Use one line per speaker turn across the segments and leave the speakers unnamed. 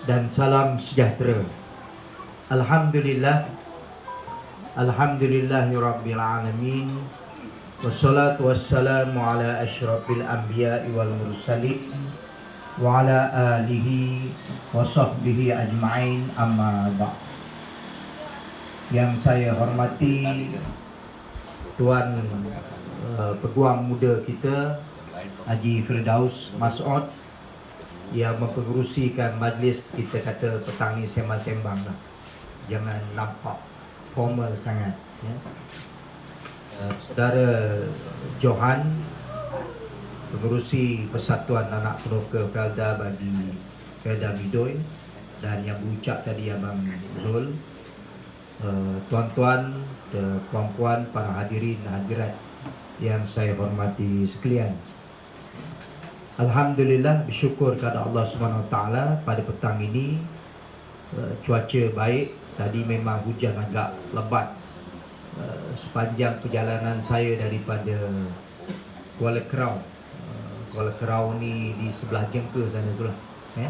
dan salam sejahtera. Alhamdulillah, alhamdulillahirabbil alamin. Wassalatu wassalamu ala asyrafil anbiya'i wal mursalin wa ala alihi wa sahbihi ajma'in, amma ba'd. Yang saya hormati Tuan Peguam Muda kita Haji Firdaus Mas'ud yang mempengerusikan majlis kita kata petang ni sembang-sembang lah. Jangan nampak formal sangat ya. Saudara Johan, pengerusi Persatuan Anak Peroka Felda bagi Felda Midoi, dan yang berucap tadi Abang Zul, tuan-tuan, puan-puan, para hadirin hadirat yang saya hormati sekalian. Alhamdulillah, bersyukur kepada Allah SWT pada petang ini cuaca baik. Tadi memang hujan agak lebat. Sepanjang perjalanan saya daripada Kuala Kerau, Kuala Kerau ni di sebelah Jengka sana tu lah ya.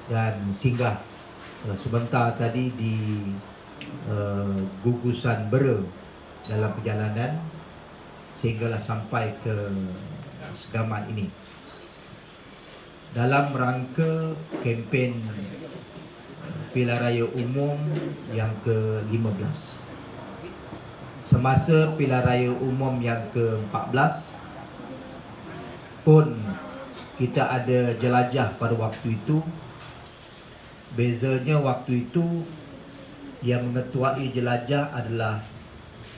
Dan singgah sebentar tadi di gugusan Bera dalam perjalanan sehinggalah sampai ke Segamat ini dalam rangka kempen Pilihan Raya Umum yang ke-15. Semasa Pilihan Raya Umum yang ke-14 pun kita ada jelajah pada waktu itu. Bezanya waktu itu yang mengetuai jelajah adalah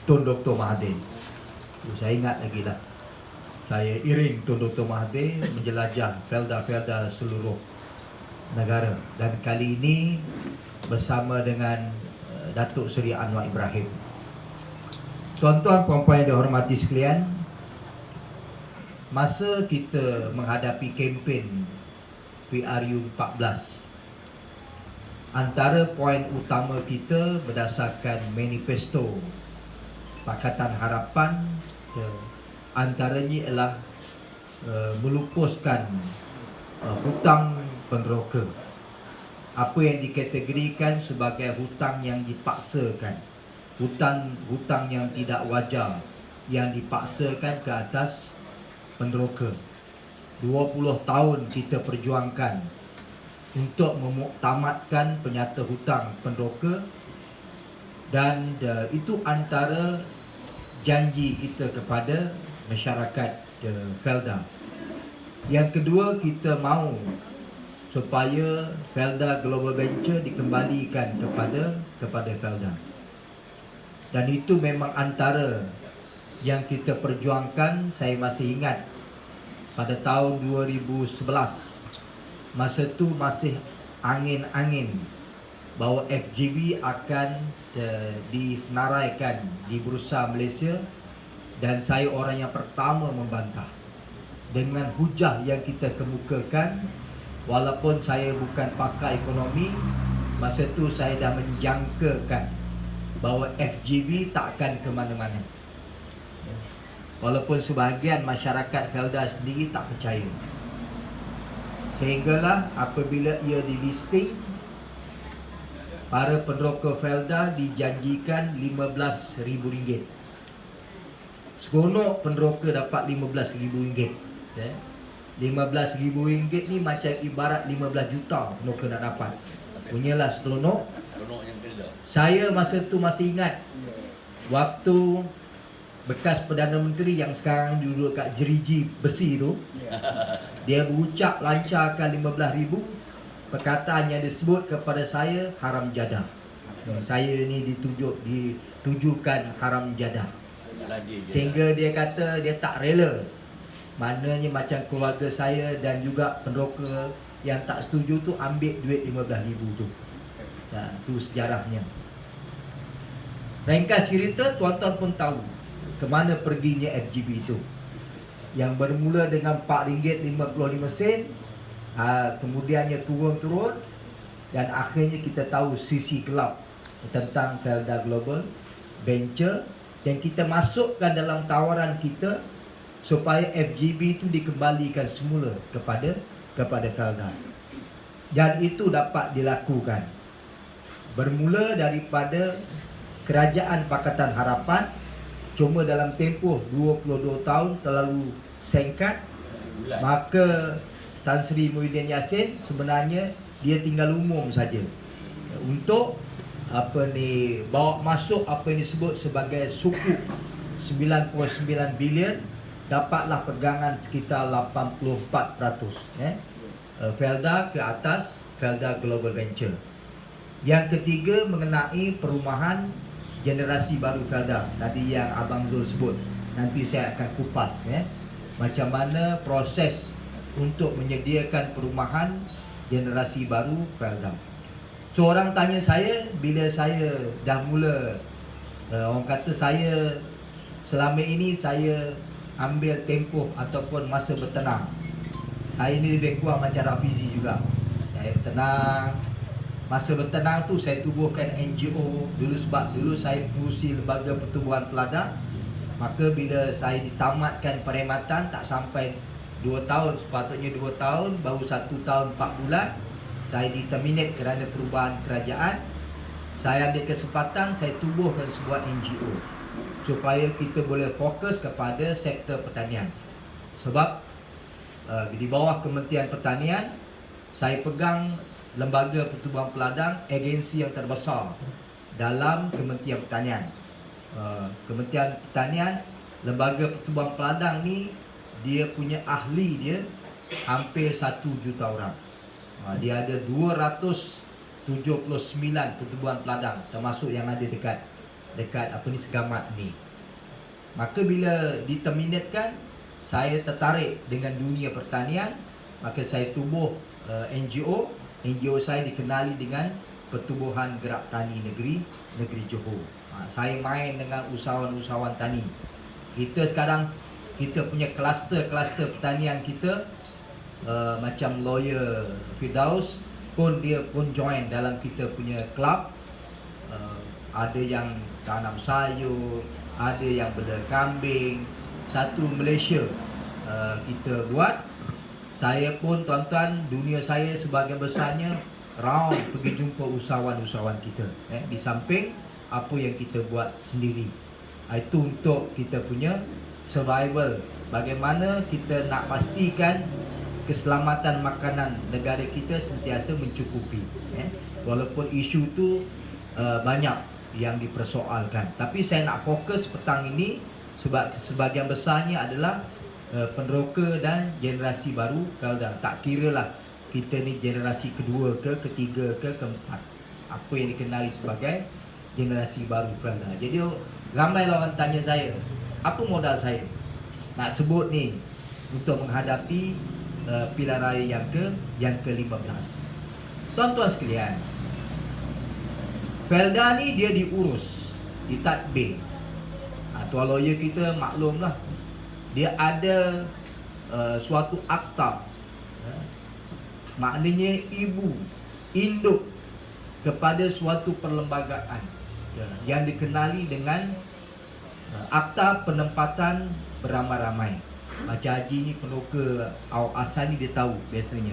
Tun Dr. Mahathir. Saya ingat lagi lah, saya iring Tun Dr. Mahathir menjelajah Felda-Felda seluruh negara, dan kali ini bersama dengan Datuk Seri Anwar Ibrahim. Tuan-tuan, puan-puan yang dihormati sekalian, masa kita menghadapi kempen PRU 14, antara poin utama kita berdasarkan manifesto Pakatan Harapan, antaranya ialah melupuskan hutang penderoka, apa yang dikategorikan sebagai hutang yang dipaksakan, hutang yang tidak wajar yang dipaksakan ke atas penderoka. 20 tahun kita perjuangkan untuk memuktamadkan penyata hutang penderoka, dan itu antara janji kita kepada masyarakat Felda. Yang kedua, kita mahu supaya Felda Global Venture dikembalikan kepada Felda. Dan itu memang antara yang kita perjuangkan. Saya masih ingat pada tahun 2011, masa tu masih angin-angin bahawa FGV akan disenaraikan di Bursa Malaysia, dan saya orang yang pertama membantah dengan hujah yang kita kemukakan. Walaupun saya bukan pakar ekonomi, masa tu saya dah menjangkakan bahawa FGV tak akan ke mana-mana. Walaupun sebahagian masyarakat Felda sendiri tak percaya. Sehinggalah apabila ia dilisting, para penderoka Felda dijanjikan RM15,000. Seronok penderoka dapat RM15,000. RM15,000 ni macam ibarat 15 juta penderoka nak dapat. Punyalah seronok. Saya masa tu masih ingat waktu bekas Perdana Menteri yang sekarang duduk kat jeriji besi tu, dia berucap lancarkan RM15,000. Perkataan yang disebut kepada saya haram jadah. Saya ni ditujukan haram jadah. Sehingga dia kata dia tak rela. Maknanya macam keluarga saya dan juga penderoka yang tak setuju tu ambil duit RM15,000 tu. Itu sejarahnya. Ringkas cerita, tuan-tuan pun tahu ke mana perginya FGV itu, yang bermula dengan RM4.55, kemudiannya turun-turun, dan akhirnya kita tahu sisi gelap tentang Felda Global Venture, dan kita masukkan dalam tawaran kita supaya FGV itu dikembalikan semula kepada Felda. dan itu dapat dilakukan. Bermula daripada Kerajaan Pakatan Harapan, cuma dalam tempoh 22 tahun terlalu singkat, maka Tan Sri Muhyiddin Yassin sebenarnya dia tinggal umum saja untuk bawa masuk apa yang disebut sebagai sukuk 99 bilion, dapatlah pegangan sekitar 84%, Felda ke atas Felda Global Venture. Yang ketiga mengenai perumahan generasi baru Felda, tadi yang Abang Zul sebut. Nanti saya akan kupas macam mana proses untuk menyediakan perumahan generasi baru Felda. Seorang tanya saya, bila saya dah mula, orang kata saya selama ini saya ambil tempoh ataupun masa bertenang. Saya ni lebih kurang macam Rafizi juga. Saya bertenang. Masa bertenang tu saya tubuhkan NGO dulu, sebab dulu saya pengurusi Lembaga Pertubuhan Peladang. Maka bila saya ditamatkan perkhidmatan tak sampai 2 tahun, sepatutnya 2 tahun, baru 1 tahun 4 bulan saya diterminate kerana perubahan kerajaan. Saya ambil kesempatan, saya tubuhkan sebuah NGO supaya kita boleh fokus kepada sektor pertanian. Sebab di bawah Kementerian Pertanian saya pegang Lembaga Pertubuhan Peladang, agensi yang terbesar dalam Kementerian Pertanian. Kementerian Pertanian, Lembaga Pertubuhan Peladang ni dia punya ahli dia hampir 1 juta orang. Dia ada 279 pertubuhan peladang, termasuk yang ada dekat Segamat ni. Maka bila diterminatkan, saya tertarik dengan dunia pertanian, maka saya tubuh NGO. NGO saya dikenali dengan Pertubuhan Gerak Tani Negeri Johor. Saya main dengan usahawan-usahawan tani. Kita sekarang, kita punya kluster pertanian kita, macam lawyer Firdaus pun, dia pun join dalam kita punya club. Ada yang tanam sayur, ada yang bela kambing. Satu Malaysia kita buat. Saya pun tuan-tuan, dunia saya sebahagian besarnya round pergi jumpa usahawan-usahawan kita, di samping apa yang kita buat sendiri. Itu untuk kita punya survival. Bagaimana kita nak pastikan keselamatan makanan negara kita sentiasa mencukupi, walaupun isu tu banyak yang dipersoalkan. Tapi saya nak fokus petang ini sebab sebahagian besarnya adalah peneroka dan generasi baru Felda. Tak kira lah kita ni generasi kedua ke, ketiga ke, keempat, apa yang dikenali sebagai generasi baru Felda. Jadi ramai orang tanya saya, apa modal saya nak sebut ni untuk menghadapi pilihan raya yang ke-15. Tuan-tuan sekalian, Felda ni dia diurus, ditadbir. Tuan lawyer kita maklumlah, dia ada suatu akta, maknanya ibu, induk kepada suatu perlembagaan yang dikenali dengan Akta Penempatan Beramai-ramai. Macam Haji ni peneroka awak asal ni dia tahu biasanya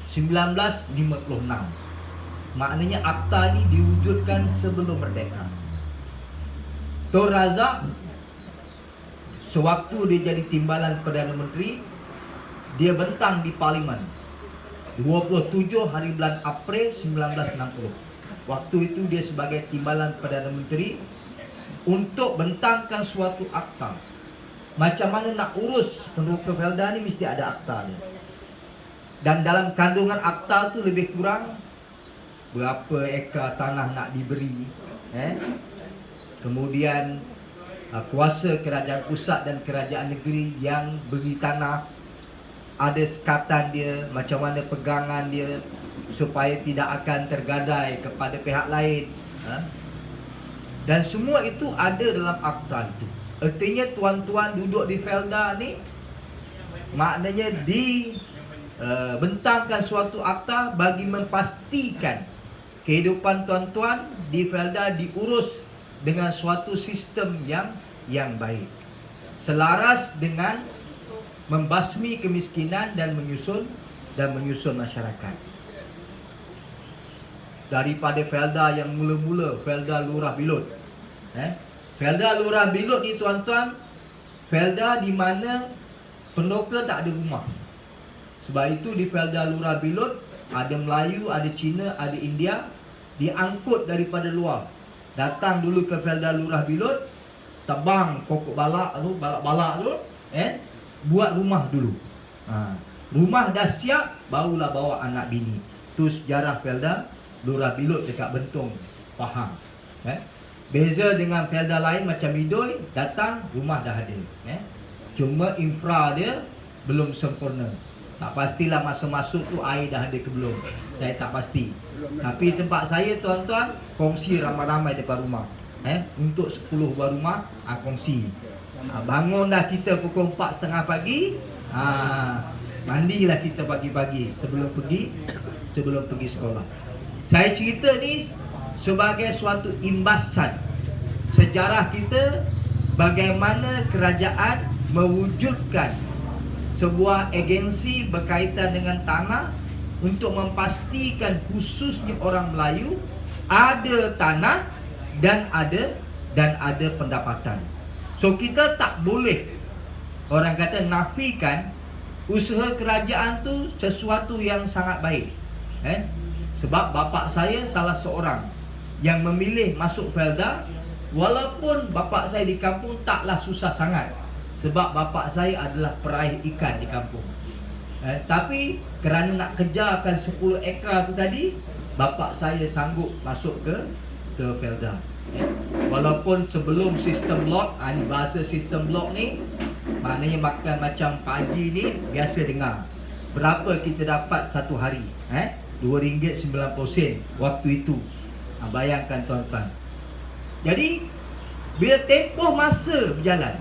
1956. Maknanya akta ni diwujudkan sebelum merdeka. Tun Razak sewaktu dia jadi timbalan Perdana Menteri, dia bentang di Parlimen 27 hari bulan April 1960. Waktu itu dia sebagai timbalan Perdana Menteri untuk bentangkan suatu akta. Macam mana nak urus peneroka Felda ni, mesti ada akta dia. Dan dalam kandungan akta tu lebih kurang berapa ekar tanah nak diberi, kemudian kuasa kerajaan pusat dan kerajaan negeri yang beri tanah, ada sekatan dia, macam mana pegangan dia supaya tidak akan tergadai kepada pihak lain, dan semua itu ada dalam akta itu. Artinya tuan-tuan duduk di Felda ni, maknanya bentangkan suatu akta bagi memastikan kehidupan tuan-tuan di Felda diurus dengan suatu sistem yang baik, selaras dengan membasmi kemiskinan dan menyusun dan menyusun masyarakat. Daripada Felda yang mula-mula, Felda Lurah Bilut. Felda Lurah Bilut ni tuan-tuan, Felda di mana pendoka tak ada rumah. Sebab itu di Felda Lurah Bilut ada Melayu, ada Cina, ada India, diangkut daripada luar. Datang dulu ke Felda Lurah Bilut, tebang pokok balak tu, balak-balak tu, buat rumah dulu. Rumah dah siap, barulah bawa anak bini. Tu sejarah Felda Lurah Bilut dekat Bentong, Pahang. Beza dengan Felda lain macam Midoi, datang rumah dah ada. Cuma infra dia belum sempurna. Tak pastilah masa masuk tu air dah ada ke belum. Saya tak pasti. Tapi tempat saya tuan-tuan, kongsi ramai-ramai depan rumah. Untuk 10 buah rumah, kongsi. Bangun dah kita pukul 4.30 pagi. Mandilah kita pagi-pagi sebelum pergi sekolah. Saya cerita ni sebagai suatu imbasan sejarah kita, bagaimana kerajaan mewujudkan sebuah agensi berkaitan dengan tanah untuk memastikan khususnya orang Melayu ada tanah dan ada pendapatan. So kita tak boleh, orang kata, nafikan usaha kerajaan tu sesuatu yang sangat baik. Sebab bapa saya salah seorang yang memilih masuk Felda, walaupun bapa saya di kampung taklah susah sangat. Sebab bapa saya adalah peraih ikan di kampung. Tapi kerana nak kejarkan 10 ekar tu tadi, bapa saya sanggup masuk ke Felda. Walaupun sebelum sistem blok, ni bahasa sistem blok ni, maknanya makan macam pagi ni biasa dengar. Berapa kita dapat satu hari? RM2.90 waktu itu. Bayangkan tuan-tuan. Jadi bila tempoh masa berjalan,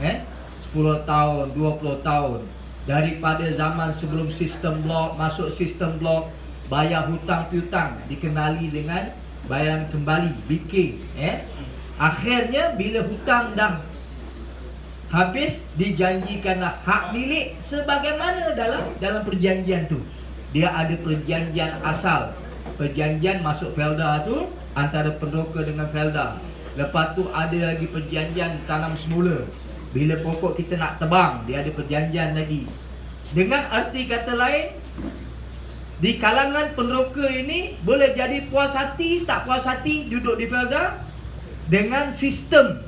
10 tahun, 20 tahun, daripada zaman sebelum sistem blok masuk sistem blok, bayar hutang piutang dikenali dengan bayaran kembali, BK. Akhirnya bila hutang dah habis, dijanjikanlah hak milik sebagaimana dalam perjanjian tu. Dia ada perjanjian asal, perjanjian masuk Felda tu antara pendoka dengan Felda. Lepas tu ada lagi perjanjian tanam semula. Bila pokok kita nak tebang, dia ada perjanjian lagi. Dengan arti kata lain, di kalangan pendoka ini boleh jadi puas hati, tak puas hati duduk di Felda dengan sistem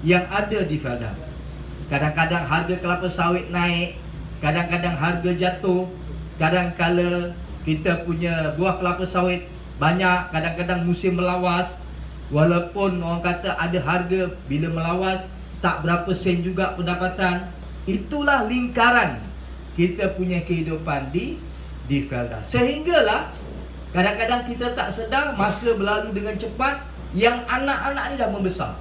yang ada di Felda. Kadang-kadang harga kelapa sawit naik, kadang-kadang harga jatuh, kadang-kala kita punya buah kelapa sawit banyak, kadang-kadang musim melawas. Walaupun orang kata ada harga, bila melawas tak berapa sen juga pendapatan. Itulah lingkaran kita punya kehidupan di Felda. Sehinggalah kadang-kadang kita tak sedar, masa berlalu dengan cepat, yang anak-anak ni dah membesar.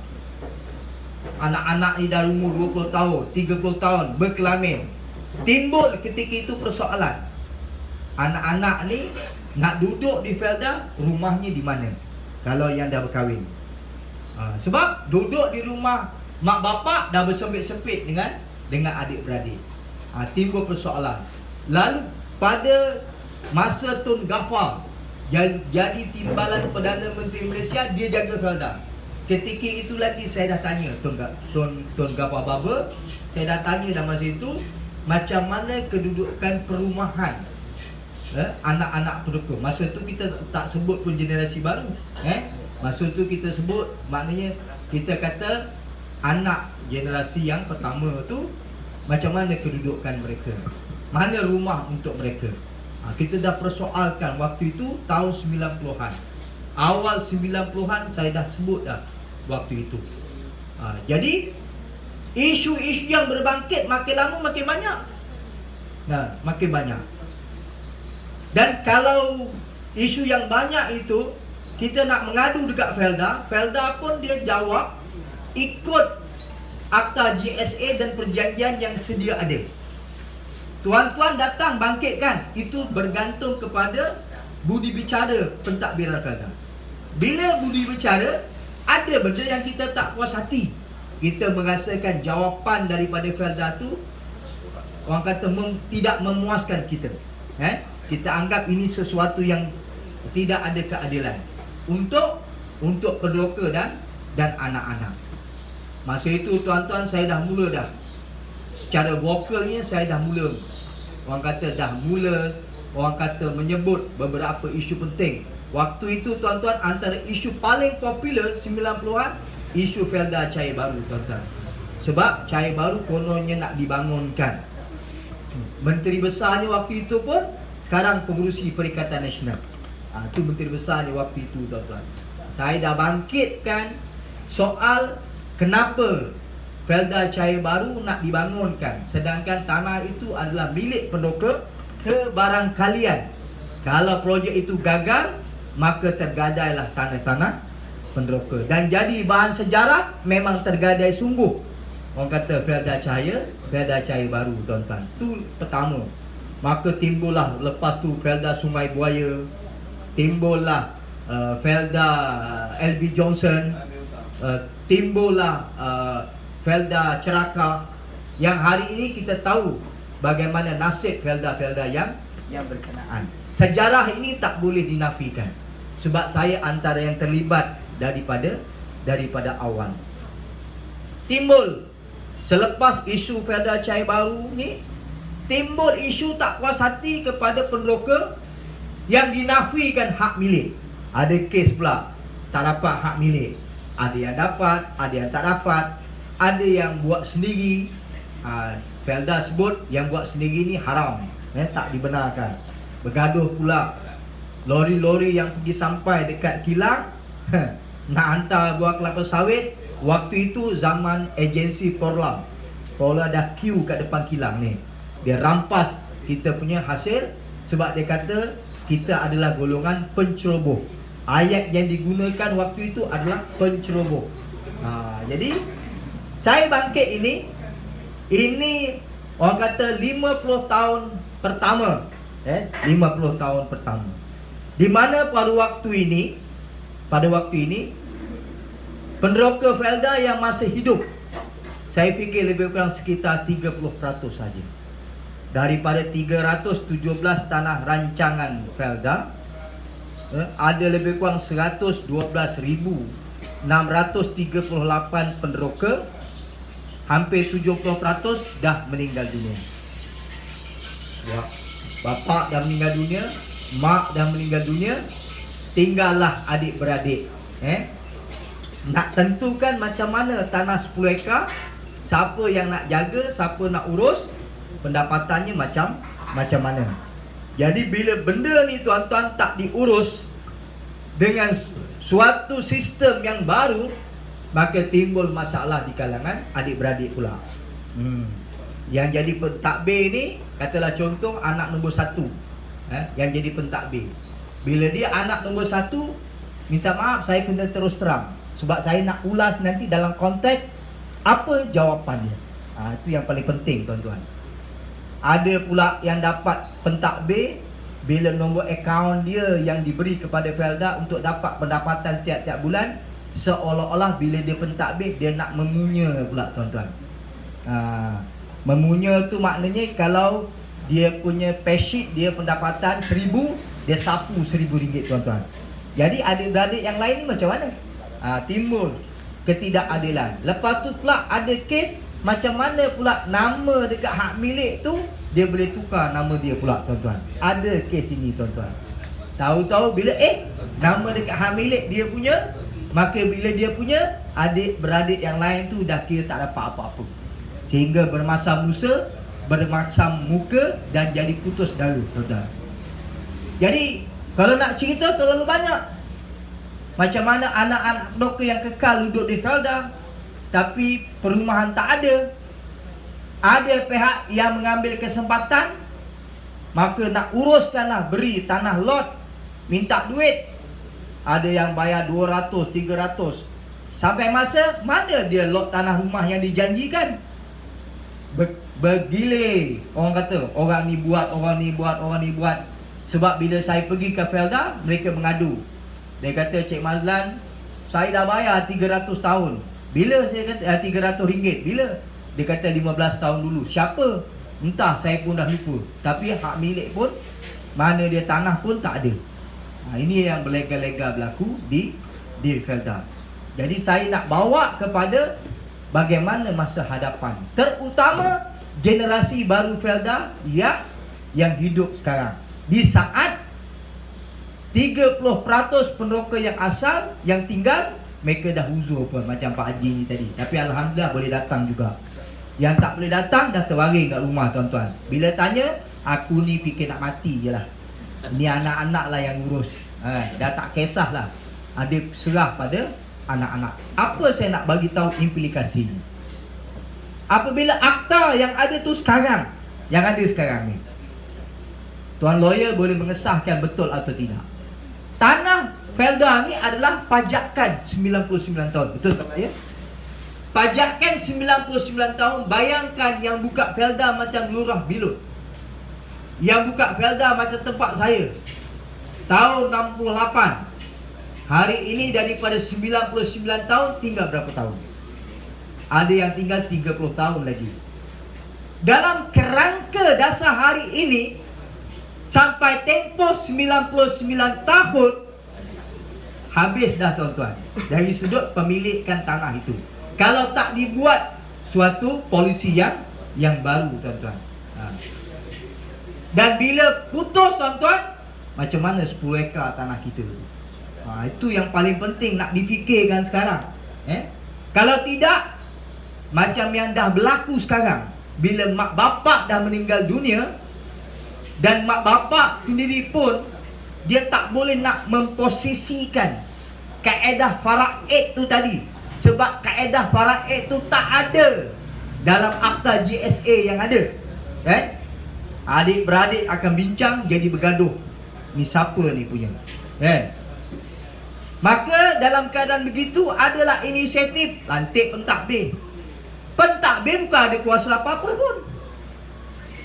Anak-anak ni dah umur 20 tahun, 30 tahun, berkelamin. Timbul ketika itu persoalan, anak-anak ni nak duduk di Felda, rumahnya di mana kalau yang dah berkahwin? Sebab duduk di rumah mak bapak dah bersempit-sempit dengan adik-beradik. Timbul persoalan. Lalu pada masa Tun Ghaffar jadi timbalan Perdana Menteri Malaysia, dia jaga Felda. Ketika itu lagi saya dah tanya Tun Ghaffar Baba, saya dah tanya dah masa itu, macam mana kedudukan perumahan anak-anak pendukung. Masa tu kita tak sebut pun generasi baru. Masa tu kita sebut, maknanya kita kata anak generasi yang pertama tu, macam mana kedudukan mereka, mana rumah untuk mereka. Kita dah persoalkan waktu itu tahun 90-an. Awal 90-an saya dah sebut dah waktu itu. Jadi isu-isu yang berbangkit makin lama makin banyak. Makin banyak. Dan kalau isu yang banyak itu kita nak mengadu dekat Felda, Felda pun dia jawab ikut akta GSA dan perjanjian yang sedia ada. Tuan-tuan datang bangkitkan, itu bergantung kepada budi bicara pentadbiran Felda. Bila budi bicara, ada benda yang kita tak puas hati, kita merasakan jawapan daripada Felda tu, orang kata tidak memuaskan kita. Kita anggap ini sesuatu yang tidak ada keadilan untuk penderoka dan anak-anak. Masa itu tuan-tuan, saya dah mula dah, secara vokalnya saya dah mula, orang kata menyebut beberapa isu penting. Waktu itu tuan-tuan, antara isu paling popular 90-an, isu Felda Cahaya Baru tuan-tuan. Sebab Cahaya Baru kononnya nak dibangunkan. Menteri besarnya waktu itu pun sekarang pengurusi Perikatan Nasional. Itu menteri besarnya waktu itu tuan-tuan. Saya dah bangkitkan soal kenapa Felda Cahaya Baru nak dibangunkan, sedangkan tanah itu adalah milik penderoka. Kebarangkalian kalau projek itu gagal, maka tergadailah tanah-tanah penderoka. Dan jadi bahan sejarah, memang tergadai sungguh. Orang kata Felda Cahaya Baru tuan-tuan. Itu pertama. Maka timbullah lepas tu Felda Sungai Buaya, timbullah Felda LB Johnson, timbullah Felda Cerakah, yang hari ini kita tahu bagaimana nasib Felda-Felda yang berkenaan. Sejarah ini tak boleh dinafikan, sebab saya antara yang terlibat daripada awal. Timbul selepas isu Felda Cahaya Baru ni, timbul isu tak puas hati kepada penderoka yang dinafikan hak milik. Ada kes pula tak dapat hak milik. Ada yang dapat, ada yang tak dapat. Ada yang buat sendiri. Felda sebut yang buat sendiri ni haram, tak dibenarkan. Bergaduh pula. Lori-lori yang pergi sampai dekat kilang nak hantar buah kelapa sawit. Waktu itu zaman agensi Porla dah queue kat depan kilang ni. Dia rampas kita punya hasil, sebab dia kata kita adalah golongan penceroboh. Ayat yang digunakan waktu itu adalah penceroboh. Jadi saya bangkit ini orang kata 50 tahun pertama, 50 tahun pertama, di mana pada waktu ini penderoka Felda yang masih hidup, saya fikir lebih kurang sekitar 30% saja. Daripada 317 tanah rancangan Felda, ada lebih kurang 112,638 penderoka. Hampir 70% dah meninggal dunia. Bapa dah meninggal dunia, mak dah meninggal dunia, tinggallah adik-beradik. Nak tentukan macam mana tanah 10 ekar, siapa yang nak jaga, siapa nak urus, pendapatannya macam mana. Jadi bila benda ni tuan-tuan tak diurus dengan suatu sistem yang baru, maka timbul masalah di kalangan adik-beradik pula. Yang jadi pentadbir ni, katalah contoh anak nombor 1, yang jadi pentadbir. Bila dia anak nombor 1, minta maaf saya kena terus terang, sebab saya nak ulas nanti dalam konteks apa jawapan dia. Itu yang paling penting tuan-tuan. Ada pula yang dapat pentadbir bila nombor akaun dia yang diberi kepada Felda untuk dapat pendapatan tiap-tiap bulan, seolah-olah bila dia pentadbir, dia nak memunya pula tuan-tuan. Memunya tu maknanya kalau dia punya payslip dia pendapatan 1,000, dia sapu RM1,000 tuan-tuan. Jadi adik-beradik yang lain ni macam mana? Timbul ketidakadilan. Lepas tu pula ada kes macam mana pula nama dekat hak milik tu dia boleh tukar nama dia pula tuan-tuan. Ada kes ini tuan-tuan. Tahu-tahu bila nama dekat hak milik dia punya, maka bila dia punya, adik-beradik yang lain tu dah kira tak dapat apa-apa. Sehingga bermasam muka dan jadi putus saudara, tuan-tuan. Jadi, kalau nak cerita terlalu banyak. Macam mana anak-anak penderoka yang kekal duduk di Felda, tapi perumahan tak ada. Ada pihak yang mengambil kesempatan, maka nak urus tanah, beri tanah lot, minta duit. Ada yang bayar 200, 300. Sampai masa mana dia lot tanah rumah yang dijanjikan? Bergilir. Orang kata, orang ni buat. Sebab bila saya pergi ke Felda, mereka mengadu. Dia kata, Cik Mazlan, saya dah bayar 300 tahun. Bila? Saya kata, RM300. Bila? Dia kata 15 tahun dulu. Siapa? Entah, saya pun dah lupa. Tapi hak milik pun mana dia tanah pun tak ada. Ini yang berlega-lega berlaku di Felda. Jadi saya nak bawa kepada bagaimana masa hadapan, terutama generasi baru Felda yang hidup sekarang. Di saat 30% peneroka yang asal yang tinggal, mereka dah uzur pun macam Pak Haji ni tadi. Tapi Alhamdulillah boleh datang juga. Yang tak boleh datang dah terbaring kat rumah tuan-tuan. Bila tanya, aku ni fikir nak mati je lah. Ni anak-anak lah yang urus. Dah tak kisah lah. Ada serah pada anak-anak. Apa saya nak bagi tahu implikasinya? Apabila akta yang ada tu sekarang, yang ada sekarang ni, tuan lawyer boleh mengesahkan betul atau tidak. Tanah Felda ni adalah pajakan 99 tahun. Betul tak ya? Pajakan 99 tahun. Bayangkan yang buka Felda macam Lurah Bilut, yang buka Felda macam tempat saya tahun 68. Hari ini daripada 99 tahun tinggal berapa tahun? Ada yang tinggal 30 tahun lagi. Dalam kerangka dasar hari ini, sampai tempoh 99 tahun, habis dah tuan-tuan dari sudut pemilikan tanah itu. Kalau tak dibuat suatu polisi yang baru tuan-tuan. Dan bila putus tuan-tuan, macam mana 10 ekar tanah kita tu? Itu yang paling penting nak difikirkan sekarang. Kalau tidak, macam yang dah berlaku sekarang, bila mak bapak dah meninggal dunia, dan mak bapak sendiri pun dia tak boleh nak memposisikan kaedah faraid tu tadi, sebab kaedah faraid tu tak ada dalam akta GSA yang ada. Adik-beradik akan bincang, jadi bergaduh, ni siapa ni punya. Maka dalam keadaan begitu adalah inisiatif lantik pentadbir. Pentadbir bukan ada kuasa apa-apa pun.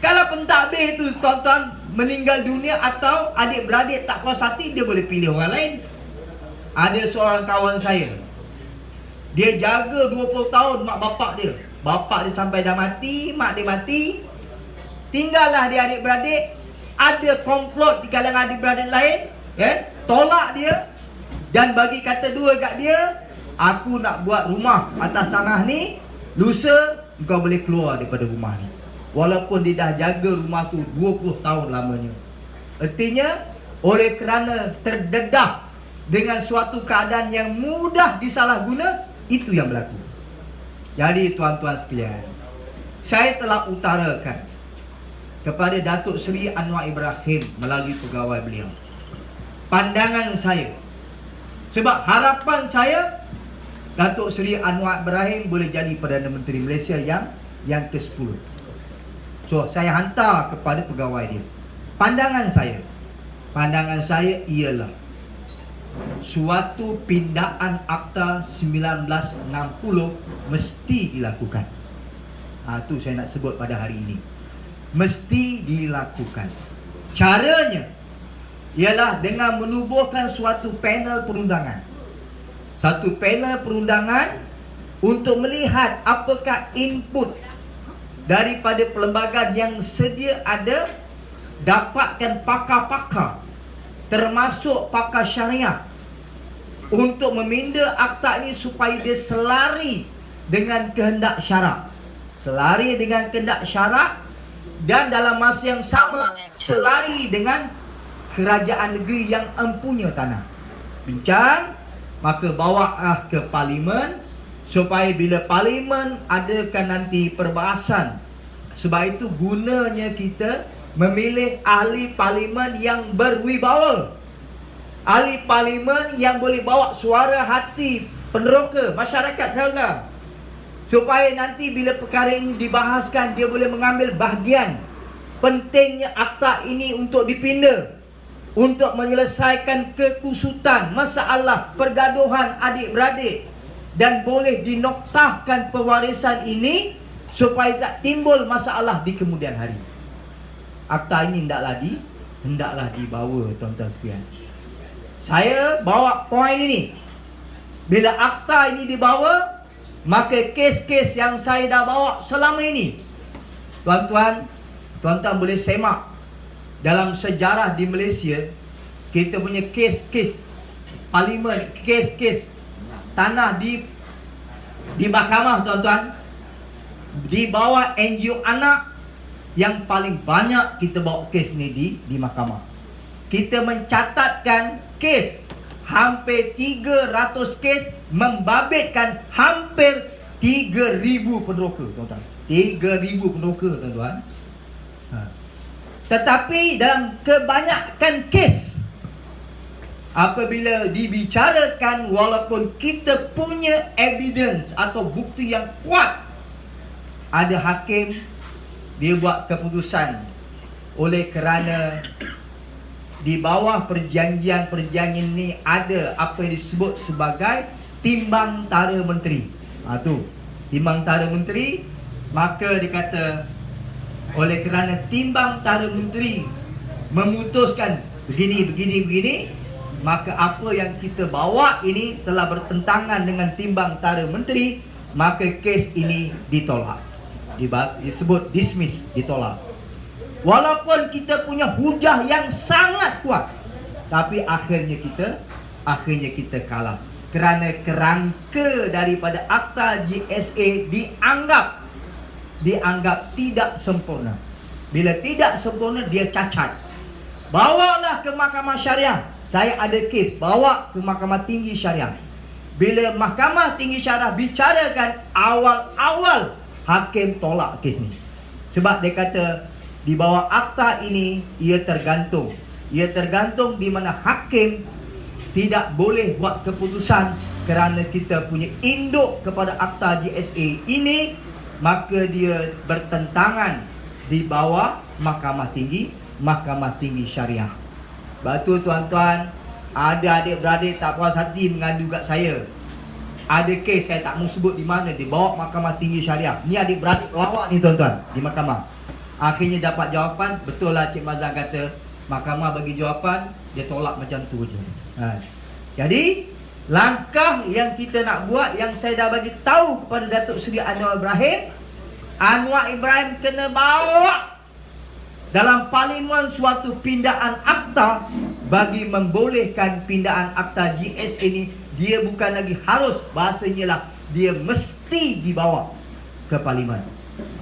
Kalau pentadbir itu tuan-tuan meninggal dunia atau adik-beradik tak puas hati, dia boleh pilih orang lain. Ada seorang kawan saya, dia jaga 20 tahun mak bapak dia. Bapak dia sampai dah mati, mak dia mati, tinggallah dia adik-beradik. Ada komplot di kalangan adik-beradik lain, tolak dia dan bagi kata dua kat dia, aku nak buat rumah atas tanah ni, lusa kau boleh keluar daripada rumah ni. Walaupun dia dah jaga rumah tu 20 tahun lamanya. Artinya, oleh kerana terdedah dengan suatu keadaan yang mudah disalahguna, itu yang berlaku. Jadi tuan-tuan sekalian, saya telah utarakan kepada Datuk Seri Anwar Ibrahim melalui pegawai beliau pandangan saya. Sebab harapan saya, Datuk Seri Anwar Ibrahim boleh jadi Perdana Menteri Malaysia yang ke-10. So, saya hantar kepada pegawai dia. Pandangan saya ialah suatu pindaan akta 1960 mesti dilakukan. Itu saya nak sebut pada hari ini. Mesti dilakukan. Caranya ialah dengan menubuhkan suatu panel perundangan. Satu panel perundangan untuk melihat apakah input daripada perlembagaan yang sedia ada, dapatkan pakar-pakar termasuk pakar syariah untuk meminda akta ini supaya dia selari dengan kehendak syarak. Selari dengan kehendak syarak dan dalam masa yang sama selari dengan kerajaan negeri yang empunya tanah. Bincang, maka bawa ke parlimen supaya bila parlimen adakan nanti perbahasan. Sebab itu gunanya kita memilih ahli parlimen yang berwibawa, ahli parlimen yang boleh bawa suara hati peneroka masyarakat Felda, supaya nanti bila perkara ini dibahaskan, dia boleh mengambil bahagian. Pentingnya akta ini untuk dipinda, untuk menyelesaikan kekusutan, masalah pergaduhan adik-beradik, dan boleh dinoktahkan pewarisan ini supaya tak timbul masalah di kemudian hari. Akta ini hendaklah dibawa tuan-tuan sekalian. Saya bawa poin ini. Bila akta ini dibawa, maka kes-kes yang saya dah bawa selama ini, tuan-tuan boleh semak dalam sejarah di Malaysia, kita punya kes-kes parlimen, kes-kes tanah di mahkamah, tuan-tuan, di bawah NGO anak, yang paling banyak kita bawa kes ni di mahkamah. Kita mencatatkan kes hampir 300 kes, membabitkan hampir 3,000 peneroka, tuan-tuan. 3,000 peneroka, tuan-tuan. Tetapi dalam kebanyakan kes, apabila dibicarakan, walaupun kita punya evidence atau bukti yang kuat, ada hakim dia buat keputusan oleh kerana di bawah perjanjian ini ada apa yang disebut sebagai timbang tara menteri. Tu timbang tara menteri, maka dia kata oleh kerana timbang tara menteri memutuskan begini, maka apa yang kita bawa ini telah bertentangan dengan timbang tara menteri, maka kes ini ditolak. Disebut dismiss, ditolak. Walaupun kita punya hujah yang sangat kuat, tapi akhirnya kita kalah. Kerana kerangka daripada Akta GSA dianggap tidak sempurna. Bila tidak sempurna, dia cacat. Bawalah ke Mahkamah Syariah. Saya ada kes, bawa ke Mahkamah Tinggi Syariah. Bila Mahkamah Tinggi Syariah bicarakan, awal-awal hakim tolak kes ni. Sebab dia kata di bawah akta ini ia tergantung di mana hakim tidak boleh buat keputusan kerana kita punya induk kepada Akta GSA ini, maka dia bertentangan di bawah Mahkamah Tinggi Syariah. Batu tuan-tuan, ada adik-beradik tak puas hati mengadu kat saya. Ada kes saya tak mau sebut di mana, dibawa Mahkamah Tinggi Syariah. Ni adik-beradik lawak ni tuan-tuan di mahkamah. Akhirnya dapat jawapan, betul lah Cik Mazlan kata, mahkamah bagi jawapan, dia tolak macam tu je. Jadi langkah yang kita nak buat, yang saya dah bagi tahu kepada Datuk Seri Anwar Ibrahim kena bawa dalam parlimen suatu pindaan akta bagi membolehkan pindaan akta GS ini. Dia bukan lagi harus, bahasanya lah, dia mesti dibawa ke parlimen,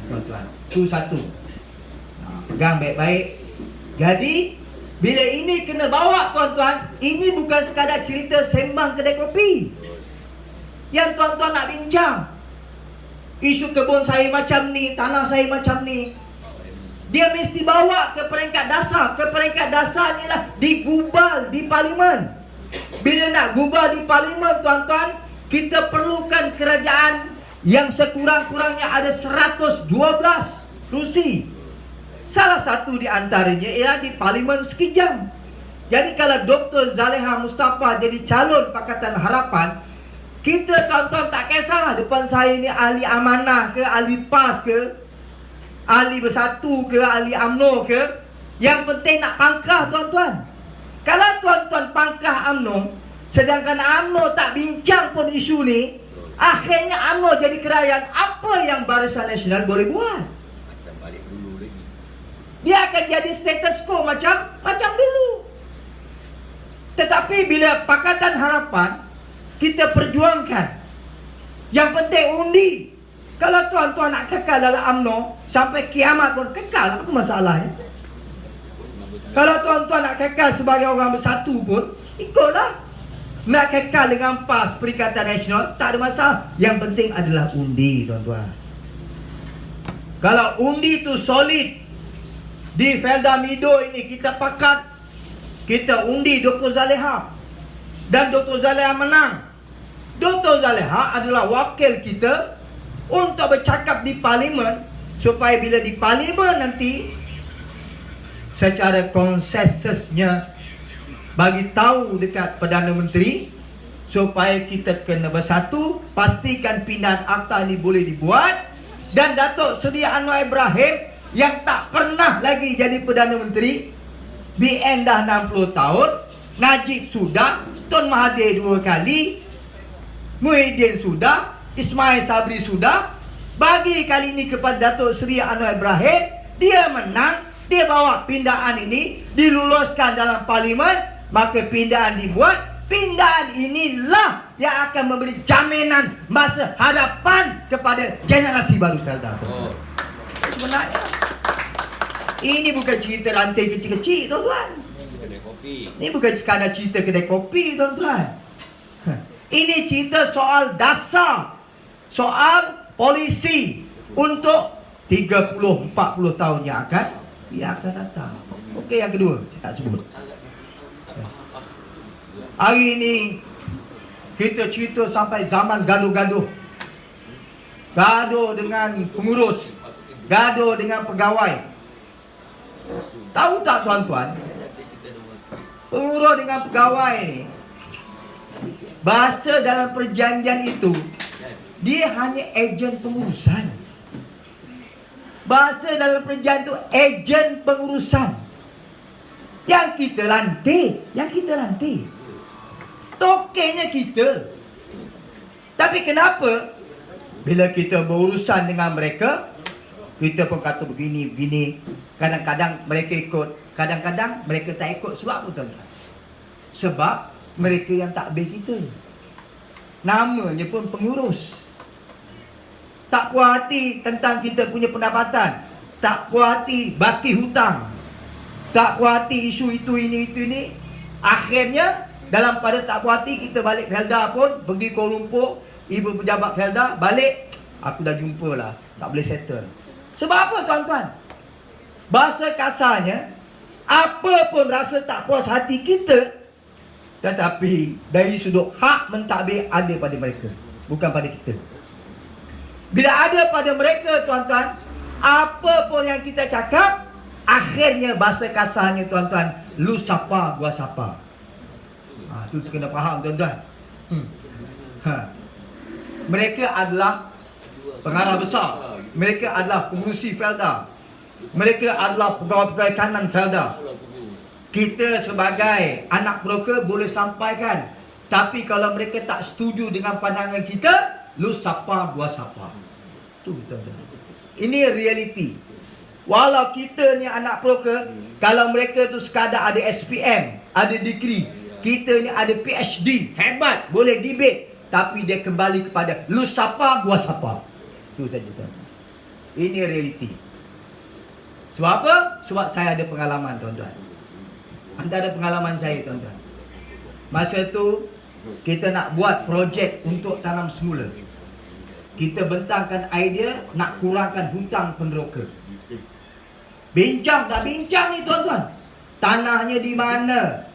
tuan-tuan. Itu satu. Pegang baik-baik. Jadi bila ini kena bawa, tuan-tuan, ini bukan sekadar cerita sembang kedai kopi yang tuan-tuan nak bincang. Isu kebun saya macam ni, tanah saya macam ni, dia mesti bawa ke peringkat dasar. Ke peringkat dasar ni lah digubal di parlimen. Bila nak gubal di parlimen, tuan-tuan, kita perlukan kerajaan yang sekurang-kurangnya ada 112 kerusi. Salah satu di antaranya ialah di parlimen Sekijang. Jadi kalau Dr. Zaleha Mustafa jadi calon Pakatan Harapan, kita tuan-tuan tak kisahlah depan saya ni ahli amanah ke, ahli PAS ke, ahli Bersatu ke, ahli UMNO ke. Yang penting nak pangkah, tuan-tuan. Kalau tuan-tuan pangkah UMNO, sedangkan UMNO tak bincang pun isu ni, akhirnya UMNO jadi kerajaan. Apa yang Barisan Nasional boleh buat? Dia akan jadi status quo macam dulu. Tetapi bila Pakatan Harapan, kita perjuangkan, yang penting undi. Kalau tuan-tuan nak kekal dalam UMNO sampai kiamat pun kekal, apa masalahnya? Kalau tuan-tuan nak kekal sebagai orang Bersatu pun, ikutlah. Nak kekal dengan PAS, Perikatan Nasional, tak ada masalah. Yang penting adalah undi, tuan-tuan. Kalau undi tu solid, di Felda Mido ini kita pakat, kita undi Dr. Zaleha, dan Dr. Zaleha menang. Dr. Zaleha adalah wakil kita untuk bercakap di parlimen, supaya bila di parlimen nanti secara konsensusnya bagi tahu dekat Perdana Menteri supaya kita kena bersatu, pastikan pindahan akta ini boleh dibuat. Dan Datuk Seri Anwar Ibrahim yang tak pernah lagi jadi Perdana Menteri, BN dah 60 tahun, Najib sudah, Tun Mahathir 2 kali, Muhyiddin sudah, Ismail Sabri sudah. Bagi kali ini kepada Datuk Seri Anwar Ibrahim, dia menang
Dia bawa pindaan ini, diluluskan dalam parlimen, maka pindaan dibuat. Pindaan inilah yang akan memberi jaminan masa hadapan kepada generasi baru Felda. Sebenarnya ini bukan cerita lantai kecil-kecil, tuan-tuan. Ini bukan sekadar cerita kedai kopi, tuan-tuan. Ini cerita soal dasar, soal polisi untuk 30-40 tahun yang akan datang. Okey, yang kedua saya tak sebut. Hari ini kita cerita sampai zaman gaduh-gaduh. Gaduh dengan pengurus, gaduh dengan pegawai. Tahu tak tuan-tuan, pengurus dengan pegawai ni, bahasa dalam perjanjian itu, dia hanya ejen pengurusan. Bahasa dalam perjanjian itu ejen pengurusan. Yang kita lantik, tokennya kita. Tapi kenapa bila kita berurusan dengan mereka, kita pun kata begini. Kadang-kadang mereka ikut, kadang-kadang mereka tak ikut. Sebab apa, tuan-tuan? Sebab mereka yang takbir kita. Namanya pun pengurus. Tak puas hati tentang kita punya pendapatan, tak puas hati baki hutang, tak puas hati isu itu ini. Akhirnya dalam pada tak puas hati, kita balik Felda pun, pergi Kuala Lumpur, ibu pejabat Felda balik, aku dah jumpa lah, tak boleh settle. Sebab apa, tuan-tuan? Bahasa kasarnya, apa pun rasa tak puas hati kita, tetapi dari sudut hak mentadbir ada pada mereka, bukan pada kita. Bila ada pada mereka, tuan-tuan, apa pun yang kita cakap, akhirnya bahasa kasarnya, tuan-tuan, lu siapa, gua siapa. Itu kena faham, tuan-tuan. Mereka adalah pengarah besar, mereka adalah pengurusi Felda, mereka adalah pegawai-pegawai kanan Felda. Kita sebagai anak broker boleh sampaikan, tapi kalau mereka tak setuju dengan pandangan kita, lu siapa, gua siapa. Itu betul-betul. Ini realiti. Walau kita ni anak broker, kalau mereka tu sekadar ada SPM, ada degree, kita ni ada PhD, hebat, boleh debate, tapi dia kembali kepada lu siapa, gua siapa. Itu saja, tuan-tuan. Ini realiti. Sebab apa? Sebab saya ada pengalaman, tuan-tuan. Antara pengalaman saya, tuan-tuan, masa tu kita nak buat projek untuk tanam semula. Kita bentangkan idea nak kurangkan hutang penderoka. Bincang ni, tuan-tuan. Tanahnya di mana?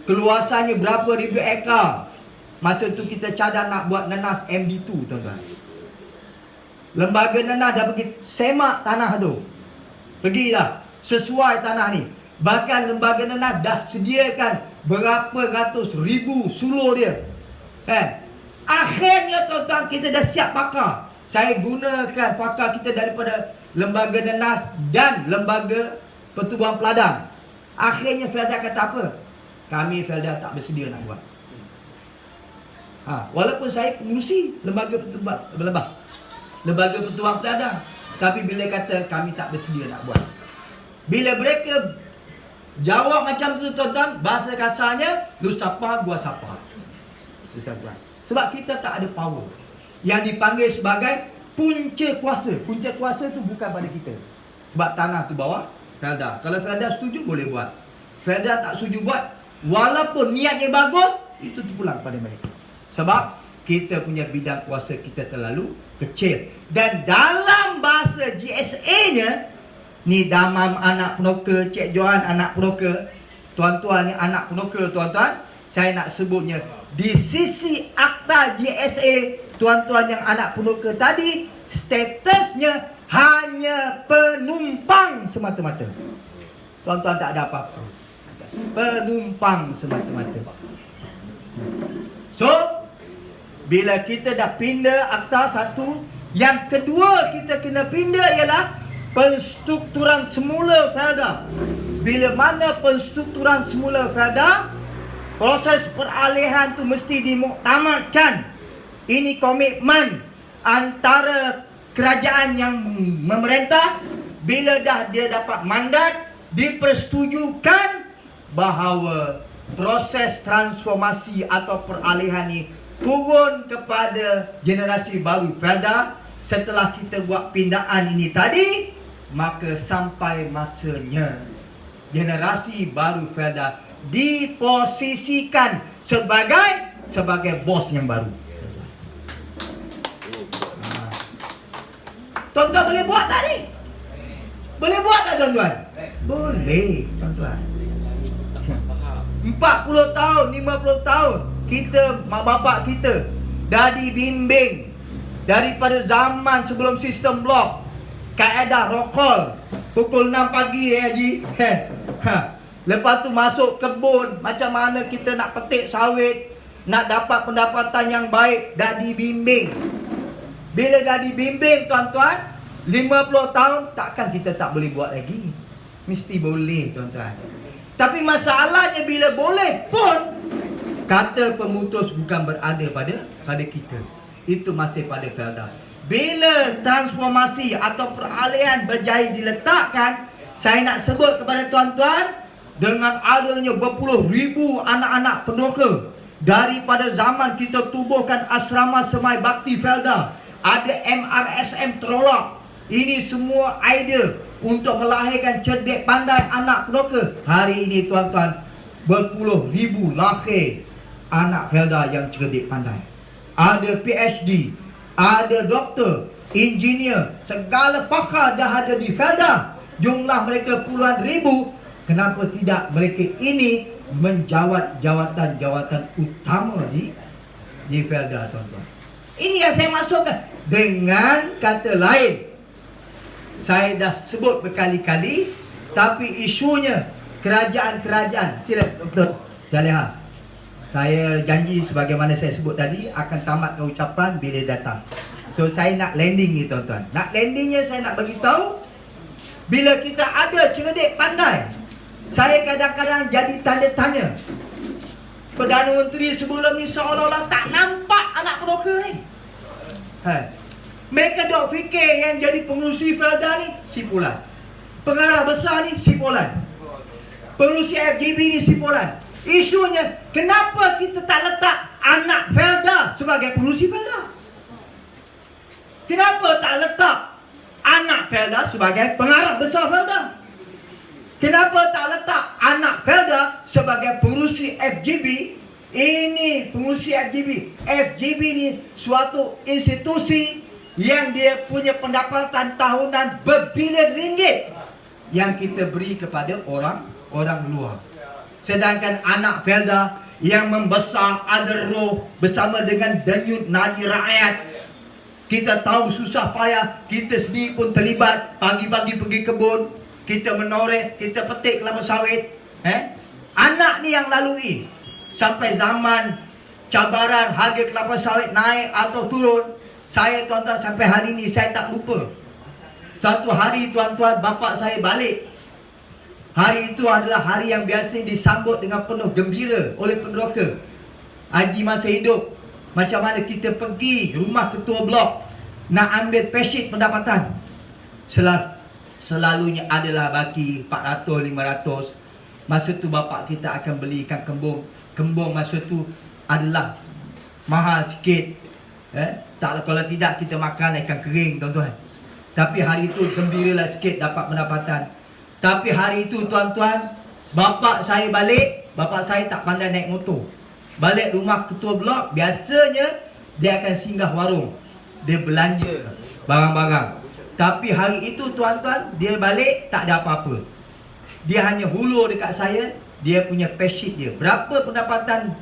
Keluasannya berapa ribu ekar? Masa tu kita cadang nak buat nenas MD2, tuan-tuan. Lembaga nenas dah pergi semak tanah tu. Pergilah sesuai tanah ni. Bahkan lembaga nenas dah sediakan berapa ratus ribu suluh dia. Akhirnya, tuan-tuan, kita dah siap pakar. Saya gunakan pakar kita daripada lembaga nenas dan lembaga pertubuhan peladang. Akhirnya Felda kata apa? Kami Felda tak bersedia nak buat. Walaupun saya pengurusi lembaga pertubuhan peladang, tapi bila kata kami tak bersedia nak buat. Bila mereka jawab macam tu, tuan-tuan, bahasa kasarnya, lu siapa, gua siapa. Tuan-tuan, sebab kita tak ada power. Yang dipanggil sebagai punca kuasa. Punca kuasa tu bukan pada kita. Sebab tanah tu bawah Felda. Kalau Felda setuju, boleh buat. Felda tak setuju buat, walaupun niatnya bagus, itu terpulang pada mereka. Sebab kita punya bidang kuasa kita terlalu kecil. Dan dalam bahasa GSA-nya, ni Damam anak penoka, Cik Johan anak penoka, tuan-tuan ni anak penoka, tuan-tuan, saya nak sebutnya di sisi akta GSA, tuan-tuan yang anak penoka tadi, statusnya hanya penumpang semata-mata. Tuan-tuan tak ada apa-apa. Penumpang semata-mata. So, bila kita dah pindah akta satu, yang kedua kita kena pindah ialah penstrukturan semula Felda. Bila mana penstrukturan semula Felda, proses peralihan tu mesti dimuktamadkan. Ini komitmen antara kerajaan yang memerintah. Bila dah dia dapat mandat, dipersetujukan bahawa proses transformasi atau peralihan ini turun kepada generasi baru Felda. Setelah kita buat pindaan ini tadi, maka sampai masanya generasi baru Felda diposisikan sebagai bos yang baru. Tuan-tuan boleh buat tak ni? Boleh buat tak tuan-tuan? Boleh tuan-tuan. 40 tahun, 50 tahun kita, mak bapak kita dah dibimbing daripada zaman sebelum sistem blok, kaedah rokol pukul 6 pagi Haji. Lepas tu masuk kebun, macam mana kita nak petik sawit, nak dapat pendapatan yang baik, dah dibimbing. Bila dah dibimbing tuan-tuan, 50 tahun takkan kita tak boleh buat lagi. Mesti boleh tuan-tuan. Tapi masalahnya bila boleh pun, kata pemutus bukan berada pada kita. Itu masih pada Felda. Bila transformasi atau peralihan berjaya diletakkan, saya nak sebut kepada tuan-tuan, dengan adanya berpuluh ribu anak-anak peneroka daripada zaman kita tubuhkan asrama semai bakti Felda, ada MRSM Terolak. Ini semua idea untuk melahirkan cerdik pandai anak peneroka. Hari ini tuan-tuan, berpuluh ribu lahir anak Felda yang cerdik pandai. Ada PhD, ada doktor, engineer, segala pakar dah ada di Felda. Jumlah mereka puluhan ribu. Kenapa tidak mereka ini menjawat jawatan-jawatan utama di Felda tuan-tuan. Ini yang saya maksudkan. Dengan kata lain, saya dah sebut berkali-kali, tapi isunya kerajaan-kerajaan. Sila Dr. Jaleha. Saya janji sebagaimana saya sebut tadi akan tamatkan ucapan bila datang. So saya nak landing ni tuan-tuan. Nak landingnya saya nak bagi tahu, bila kita ada cerdik pandai, saya kadang-kadang jadi tanda tanya. Perdana Menteri sebelum ni seolah-olah tak nampak anak peneroka ni. Mereka dok fikir yang jadi pengurusi Felda ni Sipolan, pengarah besar ni Sipolan, pengurusi FGB ni Sipolan. Isunya, kenapa kita tak letak anak Felda sebagai pengurusi Felda? Kenapa tak letak anak Felda sebagai pengarah besar Felda? Kenapa tak letak anak Felda sebagai pengurusi FGB? Ini pengurusi FGB. FGB ni suatu institusi yang dia punya pendapatan tahunan berbilion ringgit yang kita beri kepada orang luar. Sedangkan anak Felda yang membesar ada roh bersama dengan denyut nadi rakyat. Kita tahu susah payah, kita sendiri pun terlibat. Pagi-pagi pergi kebun, kita menoreh, kita petik kelapa sawit. Anak ni yang lalui. Sampai zaman cabaran harga kelapa sawit naik atau turun. Saya tuan-tuan sampai hari ni saya tak lupa. Satu hari tuan-tuan bapa saya balik. Hari itu adalah hari yang biasa disambut dengan penuh gembira oleh peneroka. Haji masa hidup. Macam mana kita pergi rumah ketua blok nak ambil peshit pendapatan. Selalunya adalah baki 400, 500. Masa tu bapa kita akan beli ikan kembung. Kembung masa tu adalah mahal sikit. Kalau tidak kita makan ikan kering tuan-tuan. Tapi hari itu gembiralah sikit dapat pendapatan. Tapi hari itu tuan-tuan, bapa saya balik, bapa saya tak pandai naik motor. Balik rumah ketua blok, biasanya dia akan singgah warung. Dia belanja barang-barang. Tapi hari itu tuan-tuan, dia balik tak ada apa-apa. Dia hanya hulur dekat saya, dia punya peshit dia. Berapa pendapatan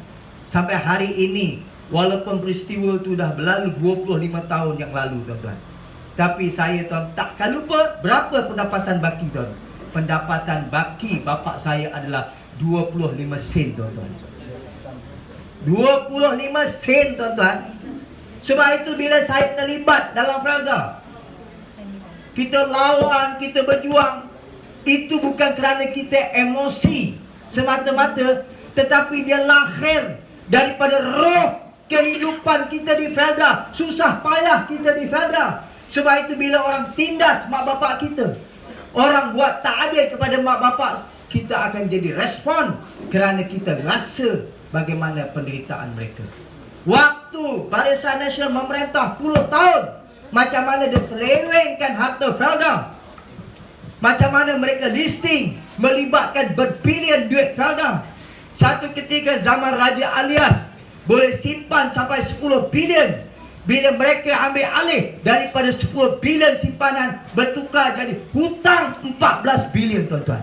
sampai hari ini, walaupun peristiwa tu dah berlalu 25 tahun yang lalu tuan-tuan. Tapi saya tuan takkan lupa berapa pendapatan baki tuan. Pendapatan baki bapa saya adalah 25 sen tuan-tuan. 25 sen tuan-tuan. Sebab itu bila saya terlibat dalam Felda, kita lawan, kita berjuang, itu bukan kerana kita emosi semata-mata, tetapi dia lahir daripada roh kehidupan kita di Felda. Susah payah kita di Felda. Sebab itu bila orang tindas mak bapak kita, orang buat tak adil kepada mak bapak, kita akan jadi respon kerana kita rasa bagaimana penderitaan mereka. Waktu Barisan Nasional memerintah 10 tahun, macam mana dia selewengkan harta Felda, macam mana mereka listing melibatkan berbilion duit Felda. Satu ketika zaman Raja Alias boleh simpan sampai 10 bilion. Bila mereka ambil alih, daripada 10 bilion simpanan bertukar jadi hutang 14 bilion, tuan-tuan.